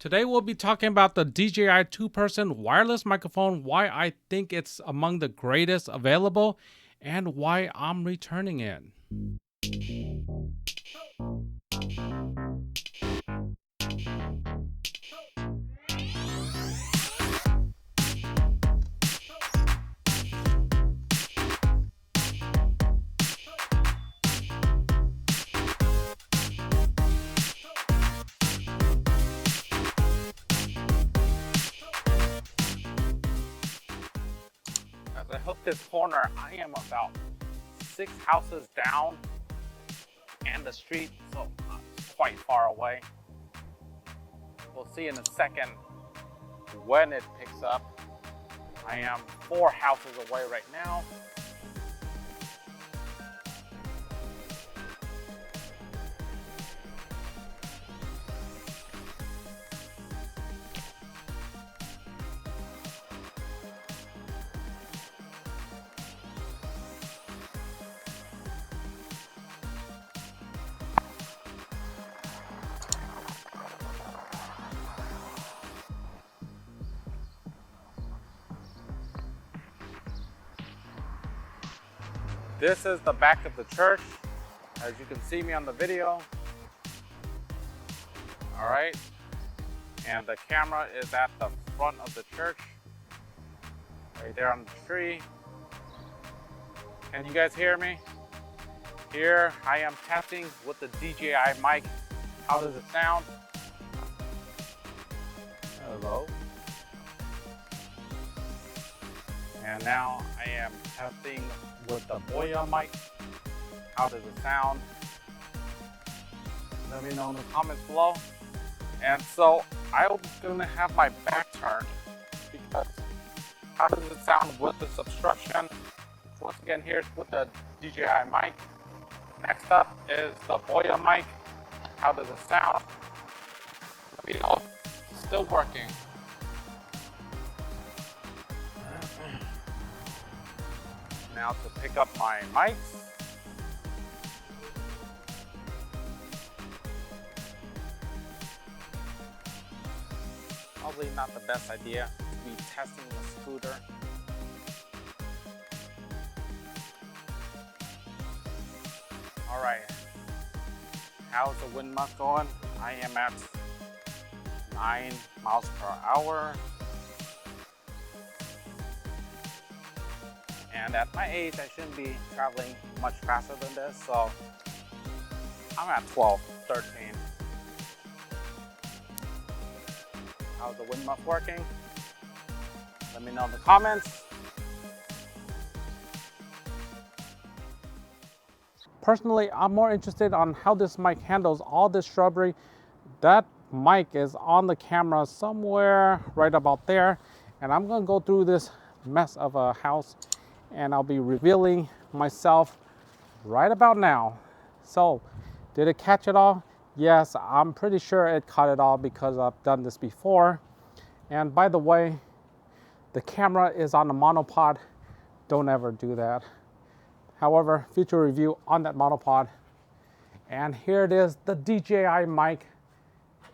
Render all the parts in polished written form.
Today we'll be talking about the DJI two-person wireless microphone, why I think it's among the greatest available, and why I'm returning it. As I hook this corner, I am about 6 houses down and the street, so it's quite far away. We'll see in a second when it picks up. I am 4 houses away right now. This is the back of the church, as you can see me on the video. All right, and the camera is at the front of the church, right there on the tree. Can you guys hear me? Here I am testing with the DJI mic. How does it sound? Hello. And now I am testing with the DJI mic. How does it sound? Let me know in the comments below. And so I'm gonna have my back turned because how does it sound with this obstruction? Once again, here's with the DJI mic. Next up is the DJI mic. How does it sound? Let me know if it's still working. Now to pick up my mics. Probably not the best idea to be testing the scooter. All right, how's the wind muff going? I am at 9 miles per hour. And at my age, I shouldn't be traveling much faster than this, so I'm at 12, 13. How's the wind muff working? Let me know in the comments. Personally, I'm more interested on how this mic handles all this shrubbery. That mic is on the camera somewhere right about there, and I'm gonna go through this mess of a house and I'll be revealing myself right about now. So, did it catch it all? Yes, I'm pretty sure it caught it all because I've done this before. And by the way, the camera is on the monopod. Don't ever do that. However, future review on that monopod. And here it is, the DJI mic.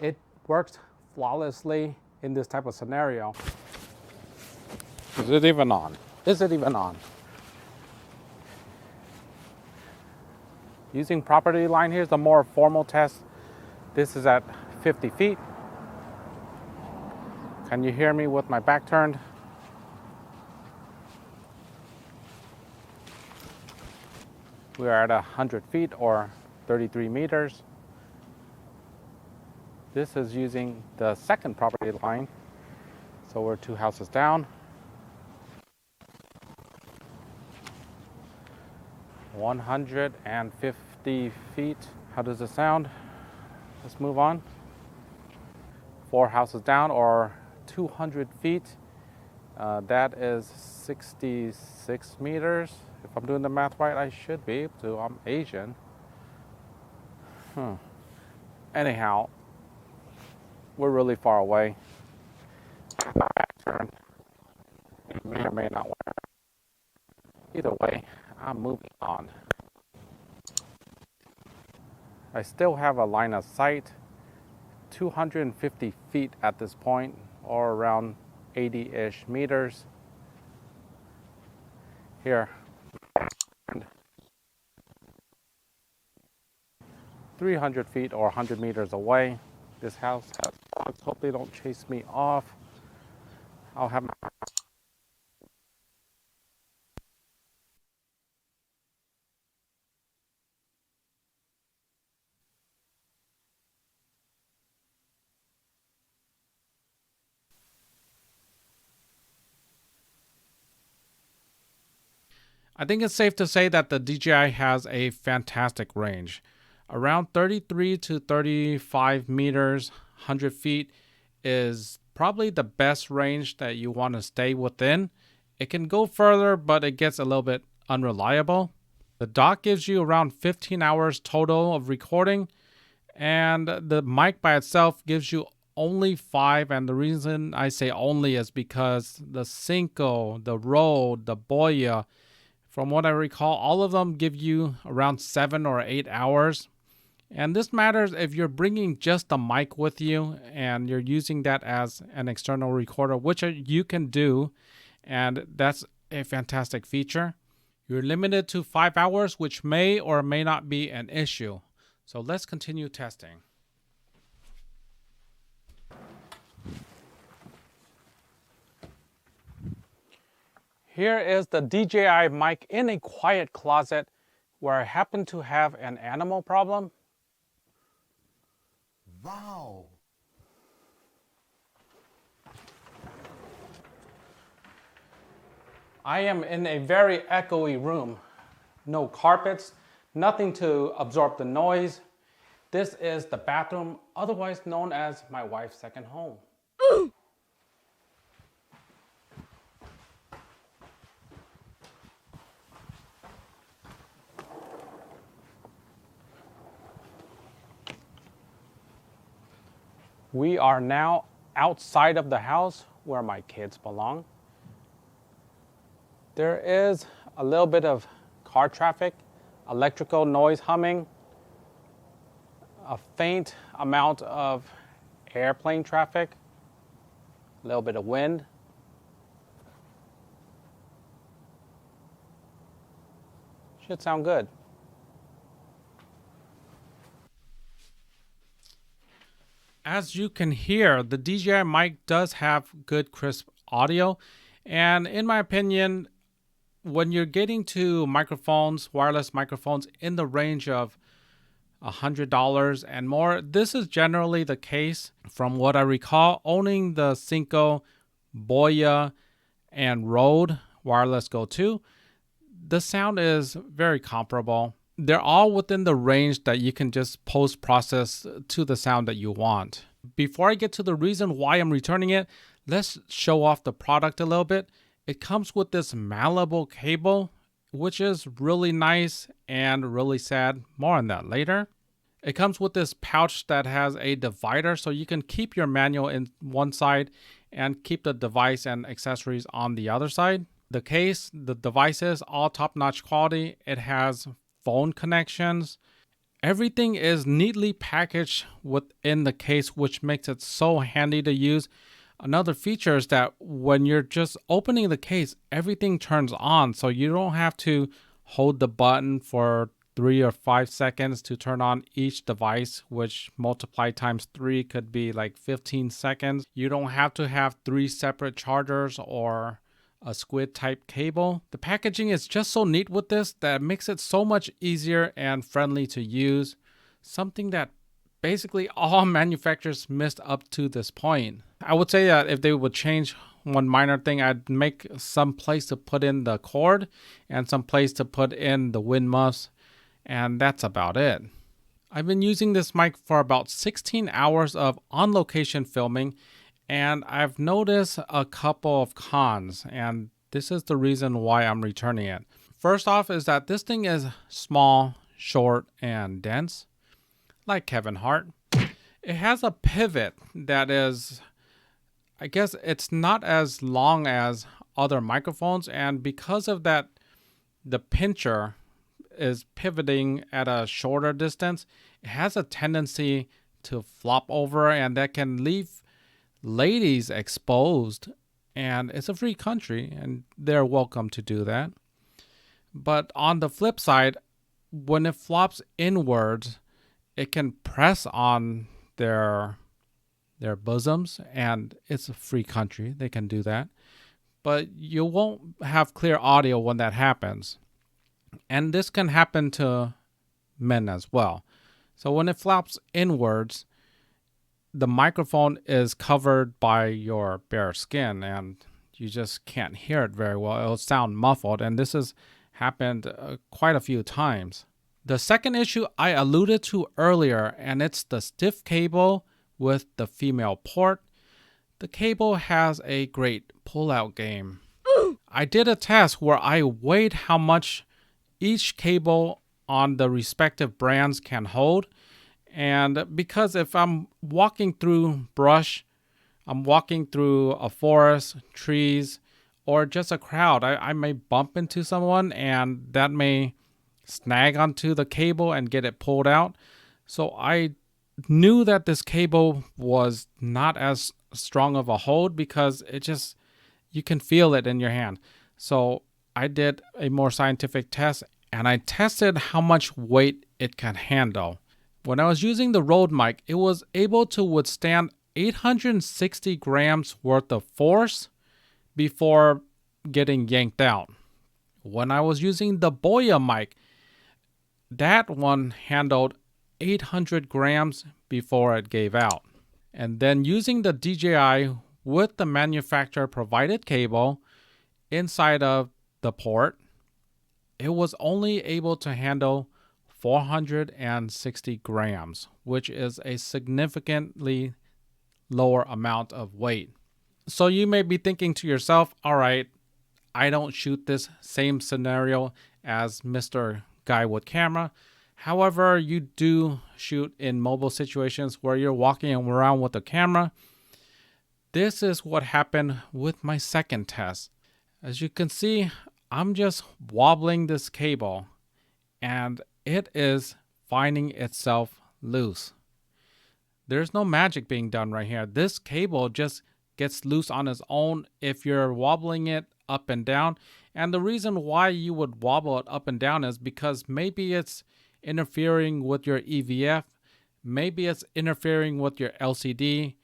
It works flawlessly in this type of scenario. Is it even on? Is it even on? Using property line, here's the more formal test. This is at 50 feet. Can you hear me with my back turned? We are at 100 feet or 33 meters. This is using the second property line. So we're 2 houses down. 150 feet. How does it sound? Let's move on. 4 houses down or 200 feet. That is 66 meters. If I'm doing the math right, I should be able to. I'm Asian. Anyhow, we're really far away. My back turned. It may or may not work. Either way, I'm moving on. I still have a line of sight 250 feet at this point, or around 80-ish meters. Here, 300 feet or 100 meters away. This house has dogs. Hope they don't chase me off. I'll have my I think it's safe to say that the DJI has a fantastic range. Around 33 to 35 meters, 100 feet is probably the best range that you want to stay within. It can go further, but it gets a little bit unreliable. The dock gives you around 15 hours total of recording, and the mic by itself gives you only 5. And the reason I say only is because the Cinco, the Rode, the Boya, from what I recall, all of them give you around 7 or 8 hours. And this matters if you're bringing just the mic with you and you're using that as an external recorder, which you can do. And that's a fantastic feature. You're limited to 5 hours, which may or may not be an issue. So let's continue testing. Here is the DJI mic in a quiet closet where I happen to have an animal problem. Wow. I am in a very echoey room. No carpets, nothing to absorb the noise. This is the bathroom, otherwise known as my wife's second home. We are now outside of the house where my kids belong. There is a little bit of car traffic, electrical noise humming, a faint amount of airplane traffic, a little bit of wind. Should sound good. As you can hear, the DJI mic does have good crisp audio. And in my opinion, when you're getting to microphones, wireless microphones in the range of $100 and more, this is generally the case. From what I recall, owning the Cinco, Boya, and Rode Wireless Go 2, the sound is very comparable. They're all within the range that you can just post-process to the sound that you want. Before I get to the reason why I'm returning it, let's show off the product a little bit. It comes with this malleable cable, which is really nice and really sad. More on that later. It comes with this pouch that has a divider, so you can keep your manual in one side and keep the device and accessories on the other side. The case, the devices, all top-notch quality. It has phone connections. Everything is neatly packaged within the case, which makes it so handy to use. Another feature is that when you're just opening the case, everything turns on, so you don't have to hold the button for 3 or 5 seconds to turn on each device, which multiplied times 3 could be like 15 seconds. You don't have to have 3 separate chargers or a squid type cable. The packaging is just so neat with this that makes it so much easier and friendly to use. Something that basically all manufacturers missed up to this point. I would say that if they would change one minor thing, I'd make some place to put in the cord and some place to put in the wind muffs, and that's about it. I've been using this mic for about 16 hours of on-location filming, and I've noticed a couple of cons, and this is the reason why I'm returning it. First off is that this thing is small, short, and dense, like Kevin Hart. It has a pivot that is, I guess it's not as long as other microphones, and because of that, the pincher is pivoting at a shorter distance. It has a tendency to flop over, and that can leave ladies exposed. And it's a free country, and they're welcome to do that. But on the flip side, when it flops inwards, it can press on their bosoms, and it's a free country. They can do that. But you won't have clear audio when that happens. And this can happen to men as well. So when it flops inwards, the microphone is covered by your bare skin, and you just can't hear it very well. It'll sound muffled, and this has happened quite a few times. The second issue I alluded to earlier, and it's the stiff cable with the female port. The cable has a great pull-out game. I did a test where I weighed how much each cable on the respective brands can hold. And because if I'm walking through brush, I'm walking through a forest, trees, or just a crowd, I may bump into someone, and that may snag onto the cable and get it pulled out. So I knew that this cable was not as strong of a hold because you can feel it in your hand. So I did a more scientific test, and I tested how much weight it can handle. When I was using the Rode mic, it was able to withstand 860 grams worth of force before getting yanked out. When I was using the DJI mic, that one handled 800 grams before it gave out. And then using the DJI with the manufacturer provided cable inside of the port, it was only able to handle 460 grams, which is a significantly lower amount of weight. So you may be thinking to yourself, all right, I don't shoot this same scenario as Mr. Guy with camera. However, you do shoot in mobile situations where you're walking around with a camera. This is what happened with my second test. As you can see, I'm just wobbling this cable, and it is finding itself loose. There's no magic being done right here. This cable just gets loose on its own if you're wobbling it up and down. And the reason why you would wobble it up and down is because maybe it's interfering with your EVF, maybe it's interfering with your LCD,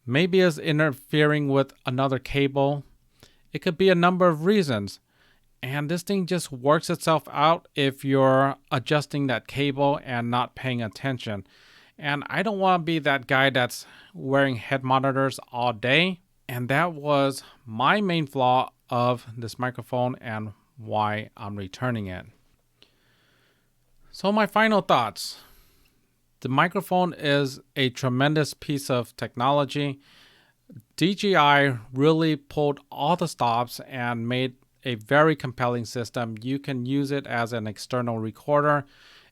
maybe it's interfering with another cable. It could be a number of reasons. And this thing just works itself out if you're adjusting that cable and not paying attention. And I don't want to be that guy that's wearing head monitors all day. And that was my main flaw of this microphone and why I'm returning it. So my final thoughts. The microphone is a tremendous piece of technology. DJI really pulled all the stops and made a very compelling system. You can use it as an external recorder.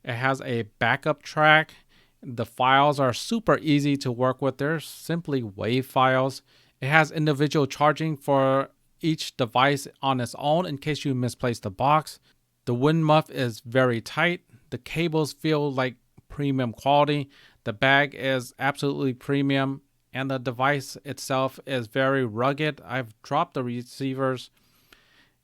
It has a backup track. The files are super easy to work with. They're simply WAV files. It has individual charging for each device on its own in case you misplace the box. The wind muff is very tight. The cables feel like premium quality. The bag is absolutely premium, and the device itself is very rugged. I've dropped the receivers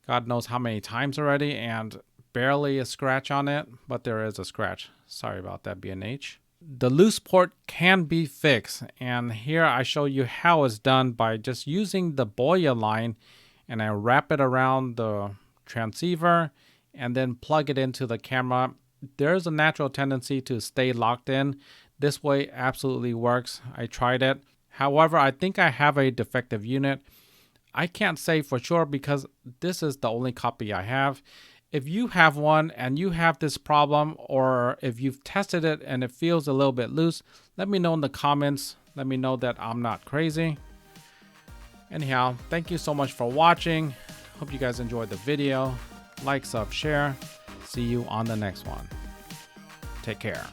God knows how many times already, and barely a scratch on it, but there is a scratch. Sorry about that, B&H. The loose port can be fixed, and here I show you how it's done by just using the boya line, and I wrap it around the transceiver and then plug it into the camera. There's a natural tendency to stay locked in. This way absolutely works. I tried it. However, I think I have a defective unit. I can't say for sure because this is the only copy I have. If you have one and you have this problem, or if you've tested it and it feels a little bit loose, let me know in the comments. Let me know that I'm not crazy. Anyhow, thank you so much for watching. Hope you guys enjoyed the video. Like, sub, share. See you on the next one. Take care.